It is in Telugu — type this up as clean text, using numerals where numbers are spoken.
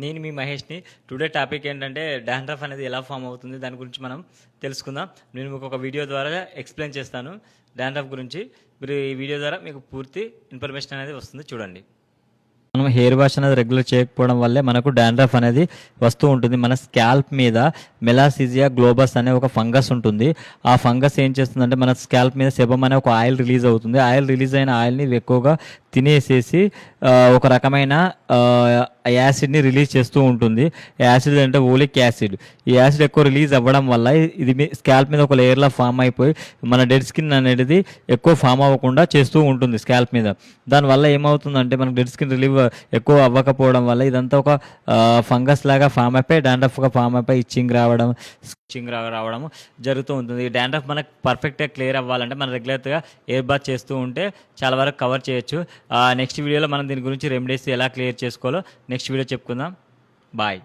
నేను మీ మహేష్ని. టుడే టాపిక్ ఏంటంటే డాండ్రఫ్ అనేది ఎలా ఫామ్ అవుతుంది దాని గురించి మనం తెలుసుకుందాం. నేను మీకు ఒక వీడియో ద్వారా ఎక్స్ప్లెయిన్ చేస్తాను డాండ్రఫ్ గురించి. మీరు ఈ వీడియో ద్వారా మీకు పూర్తి ఇన్ఫర్మేషన్ అనేది వస్తుంది, చూడండి. మనం హెయిర్ వాష్ అనేది రెగ్యులర్ చేయకపోవడం వల్లే మనకు డాండ్రఫ్ అనేది వస్తూ ఉంటుంది. మన స్కాల్ప్ మీద మెలాసిజియా గ్లోబస్ అనే ఒక ఫంగస్ ఉంటుంది. ఆ ఫంగస్ ఏం చేస్తుందంటే మన స్కాల్ప్ మీద సెబమ్ అనే ఒక ఆయిల్ రిలీజ్ అవుతుంది. ఆయిల్ రిలీజ్ అయిన ఆయిల్ని ఎక్కువగా తినేసేసి ఒక రకమైన యాసిడ్ని రిలీజ్ చేస్తూ ఉంటుంది. యాసిడ్ అంటే ఓలిక్ యాసిడ్. ఈ యాసిడ్ ఎక్కువ రిలీజ్ అవ్వడం వల్ల ఇది స్కాల్ప్ మీద ఒక లేయర్లా ఫామ్ అయిపోయి మన డెడ్ స్కిన్ అనేది ఎక్కువ ఫామ్ అవ్వకుండా చేస్తూ ఉంటుంది స్కాల్ప్ మీద. దానివల్ల ఏమవుతుందంటే మనకు డెడ్ స్కిన్ రిలీవ్ ఎక్కువ అవ్వకపోవడం వల్ల ఇదంతా ఒక ఫంగస్ లాగా ఫామ్ అయిపోయి డాండ్రఫ్గా ఫామ్ అయిపోయి ఇచ్చింగ్ రావడం జరుగుతూ ఉంటుంది. ఈ డాండ్రఫ్ మనకు పర్ఫెక్ట్గా క్లియర్ అవ్వాలంటే మనం రెగ్యులర్గా ఎయిర్ బాత్ చేస్తూ ఉంటే చాలా వరకు కవర్ చేయొచ్చు. నెక్స్ట్ వీడియోలో మనం దీని గురించి రెమెడీస్ ఎలా క్లియర్ చేసుకోవాలో నెక్స్ట్ వీడియో చెప్పుకుందాం. బాయ్.